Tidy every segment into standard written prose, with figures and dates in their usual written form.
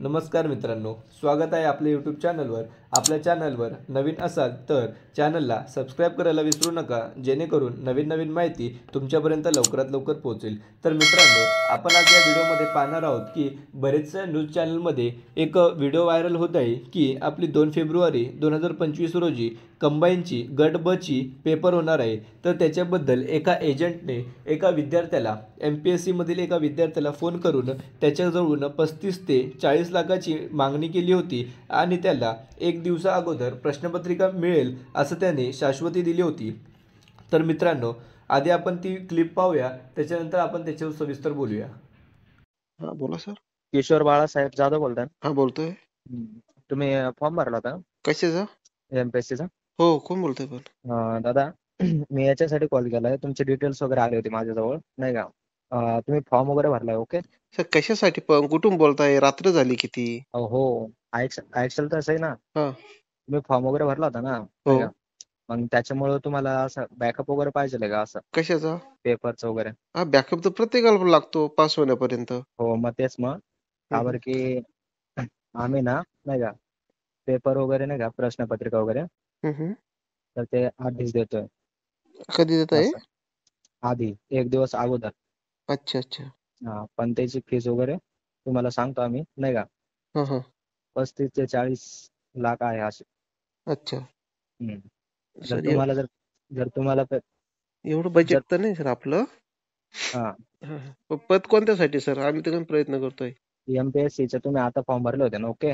नमस्कार मित्रांनो, स्वागत आहे आपल्या यूट्यूब चॅनलवर. आपल्या चॅनलवर नवीन असाल तर चॅनलला सबस्क्राईब करायला विसरू नका, जेणेकरून नवीन नवीन माहिती तुमच्यापर्यंत लवकरात लवकर पोहोचेल. तर मित्रांनो, आपण आज या व्हिडिओमध्ये पाहणार आहोत की बरेचशा न्यूज चॅनलमध्ये एक व्हिडिओ व्हायरल होत आहे की आपली 2 फेब्रुवारी 2025 रोजी कंबाईनची गट ब ची पेपर होणार आहे. तर त्याच्याबद्दल एका एजंटने एका विद्यार्थ्याला MPSC मधील एका विद्यार्थ्याला फोन करून त्याच्याजवळून 35 ते 40 लाखाची मागणी केली होती आणि त्याला एक दिवसा अगोदर प्रश्नपत्रिका मिळेल असं त्याने शाश्वती दिली होती. तर मित्रांनो, आधी आपण ती क्लिप पाहूया, त्याच्यानंतर आपण त्याच्यावर सविस्तर बोलूया. हा बोला सर. किशोर बाळासाहेब जाधव बोलताय. हा बोलतोय. तुम्ही फॉर्म भरला होता कशाचा? MPSC चा? हो, कोण बोलतोय पण? दादा, मी याच्यासाठी कॉल केलाय, तुमचे डिटेल्स वगैरे आले होते माझ्याजवळ, नाही का? तुम्ही फॉर्म वगैरे भरलाय? ओके. सर कशासाठी पण? कुठून बोलताय? रात्र झाली किती? हो, ऍक्च्युअल तर असं आहे ना, हा. तुम्ही फॉर्म वगैरे भरला होता ना, हो. नाही का? मग त्याच्यामुळे तुम्हाला असं बॅकअप वगैरे पाहिजे का, असं कशाचा? पेपरचं वगैरे? हा, बॅकअप तर प्रत्येकाला लागतो पास होण्यापर्यंत. हो, मग तेच. मग का बरं की आम्ही ना, नाही का, पेपर वगैरे, नाही का, प्रश्नपत्रिका वगैरे, तर ते आधीच देतोय. कधी देत आहे? असं आधी 1 दिवस अगोदर. अच्छा अच्छा. हा, पण त्याची फीस वगैरे तुम्हाला सांगतो आम्ही, नाही का, हा हा. 35 ते 40 लाख आहे असे. अच्छा. जर सर तुम्हाला जर जर तुम्हाला एवढं जर बजेट तर नाही सर आपलं. हा, हा, हा. पद कोणत्यासाठी सर? आम्ही तर प्रयत्न करतोय. MPSC चे तुम्ही आता फॉर्म भरले होते ना? ओके.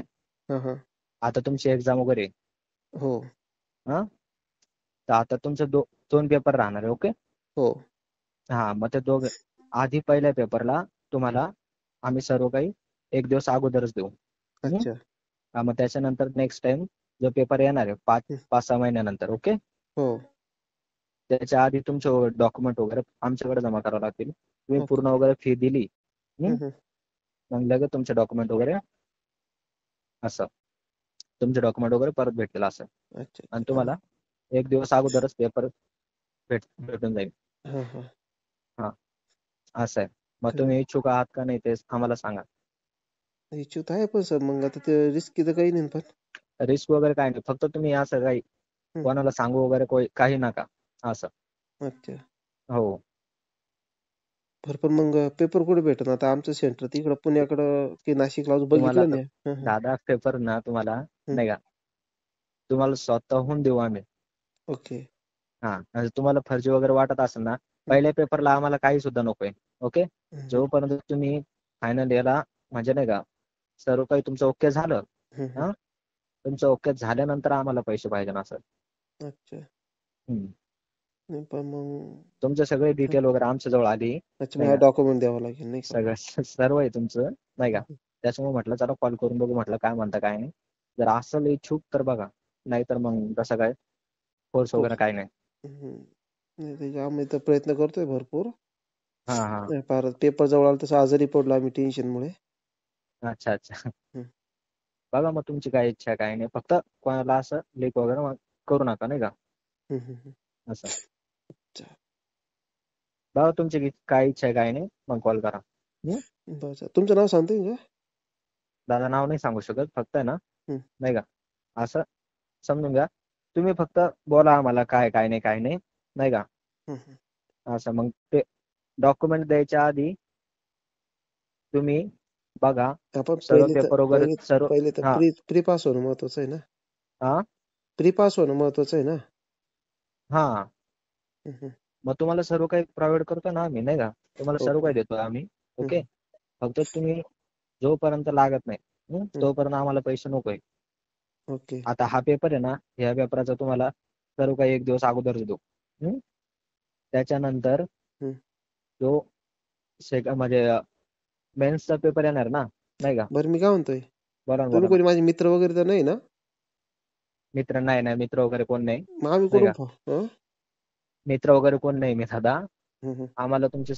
हा हा. आता तुमची एक्झाम वगैरे आहे. हो हा, तर आता तुमचे 2 पेपर राहणार आहे. ओके. हो. हा, मग ते आधी पहिल्या पेपरला तुम्हाला आम्ही सर्व काही 1 दिवस अगोदरच देऊ. अच्छा. हा, मग त्याच्यानंतर नेक्स्ट टाइम जो पेपर येणार आहे 5-6 महिन्यानंतर. ओके. हो. त्याच्या आधी तुमचे डॉक्युमेंट वगैरे आमच्याकडे जमा करावे लागतील. तुम्ही ओके. पूर्ण वगैरे फी दिली, मग लगेच तुमचे डॉक्युमेंट वगैरे असं तुमचे डॉक्युमेंट वगैरे परत भेटतील असं. अच्छा आणि अच्छा. तुम्हाला 1 दिवस अगोदरच पेपर भेटून जाईल. हा हा. हा, असं आहे. मग तुम्ही इच्छुक आहात का नाही ते आम्हाला सांगा. इच्छुक आहे पण सर, मग आता ते रिस्की तर काही नाही पण. रिस्क वगैरे काही नाही, फक्त तुम्ही असं काही कोणाला सांगू वगैरे काही नका असं. अच्छा. हो. बरं, पण मग पेपर कुठे भेटत? आता आमचं सेंटर तिकडं पुण्याकडं की नाशिकला अजून तुम्हाला बघितलं नाही. दादा पेपर ना तुम्हाला, नाही का, तुम्हाला स्वतःहून देऊ आम्ही. ओके. हा, म्हणजे तुम्हाला फर्जी वगैरे वाटत असेल ना, पहिल्या पेपरला आम्हाला काही सुद्धा नकोय. ओके. जोपर्यंत तुम्ही फायनल याला, म्हणजे नाही का, सर्व काही तुमचं ओके झालं, हा, तुमचं ओके झाल्यानंतर आम्हाला पैसे पाहिजे ना सर. अच्छा. हम्म. नाही पण मग तुमचे सगळे डिटेल वगैरे आमच्या जवळ आली, अच्छा, नाही मग का, डॉक्युमेंट द्यावं लागेल नाही का? सगळं सर्व आहे तुमचं, नाही का. त्याच्यामुळे म्हटलं चला कॉल करून बघू, म्हटलं काय म्हणता काय नाही. जर असेल इच्छुक तर बघा, नाहीतर मग कसं काय कोर्स वगैरे काय नाही. नाही, त्याच्या आम्ही तर प्रयत्न करतोय भरपूर. हा हा. फार पेपर जवळ आला तसं आजारी पडलो आम्ही टेन्शनमुळे. अच्छा अच्छा. बघा मग तुमची काय इच्छा काय नाही, फक्त कोणाला असं लीक वगैरे करू नका, नाही का, असं. बघा तुमची काय इच्छा आहे काय नाही, मग कॉल करा. बरं, तुमचं नाव सांगता येईल का? दादा नाव नाही सांगू शकत, फक्त आहे ना, नाही का, असं समजून घ्या. तुम्ही फक्त बोला आम्हाला काय काय नाही काय नाही, नाही का, असं. मग ते डॉक्युमेंट द्यायच्या आधी तुम्ही बघा आपण सर्व पेपर वगैरे सर्व. पहिले तर हा प्री पास होणं महत्वाचं आहे ना. हा प्री पास होणं महत्वाचं आहे ना. हा. मग तुम्हाला सर्व काही प्रोव्हाइड करतो ना आम्ही, नाही का, तुम्हाला सर्व ओके. काही देतो आम्ही. ओके. फक्त तुम्ही जोपर्यंत लागत नाही तोपर्यंत आम्हाला पैसे नकोय. ओके. आता हा पेपर आहे ना, ह्या पेपराचा तुम्हाला सर्व काही 1 दिवस अगोदर देऊ. त्याच्यानंतर जो म्हणजे मेन्सचा पेपर येणार ना, नाही का. बरं, मी काय म्हणतोय, बरोबर तुम्ही बरोबर ना. कोणी माझे मित्र वगैरे तर नाही ना? मित्र नाही, मित्र वगैरे कोण नाही, मग आम्ही नाही का. कुठून मित्र वगैरे कोण नाही मी दादा. आम्हाला तुमचे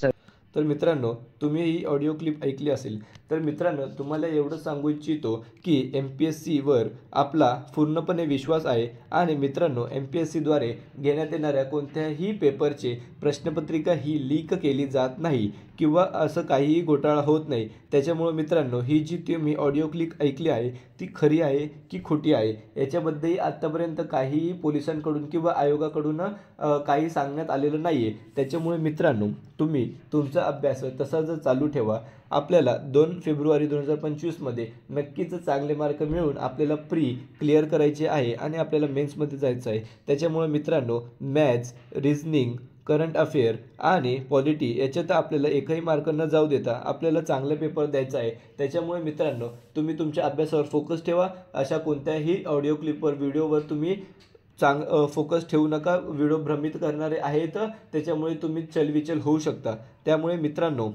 तर मित्रांनो, तुम्ही ही ऑडिओ क्लिप ऐकली असेल. तर मित्रांनो, तुम्हाला एवढं सांगू इच्छितो की MPSCवर आपला पूर्णपणे विश्वास आहे. आणि मित्रांनो, MPSCद्वारे घेण्यात येणाऱ्या कोणत्याही पेपरचे प्रश्नपत्रिका ही लीक केली जात नाही किंवा असं काहीही घोटाळा होत नाही. त्याच्यामुळे मित्रांनो, ही जी तुम्ही ऑडिओ क्लिप ऐकली आहे ती खरी आहे की खोटी आहे याच्याबद्दलही आत्तापर्यंत काहीही पोलिसांकडून किंवा आयोगाकडून काही सांगण्यात आलेलं नाही आहे. त्याच्यामुळे मित्रांनो, तुम्ही तुमचा अभ्यास तसाच चालू ठेवा. आपल्याला 2 फेब्रुवारी 2025मध्ये नक्कीच चांगले मार्क मिळवून आपल्याला प्री क्लिअर करायचे आहे आणि आपल्याला मेन्समध्ये जायचं आहे. त्याच्यामुळे मित्रांनो, मॅथ्स, रिझनिंग, करंट अफेअर आणि पॉलिटी याच्यात आपल्याला एकही मार्क न जाऊ देता आपल्याला चांगले पेपर द्यायचा आहे. त्याच्यामुळे मित्रांनो, तुम्ही तुमच्या अभ्यासावर फोकस ठेवा. अशा कोणत्याही ऑडिओ क्लिपवर, व्हिडिओवर तुम्ही फोकस ठेवू नका. व्हिडिओ भ्रमित करणारे आहेत, त्याच्यामुळे तुम्ही चलविचल होऊ शकता. त्यामुळे मित्रांनो,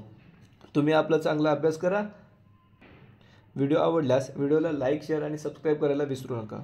तुम्ही आपला चांगला अभ्यास करा. व्हिडिओ आवडल्यास व्हिडिओला लाईक, शेअर आणि सबस्क्राईब करायला विसरू नका.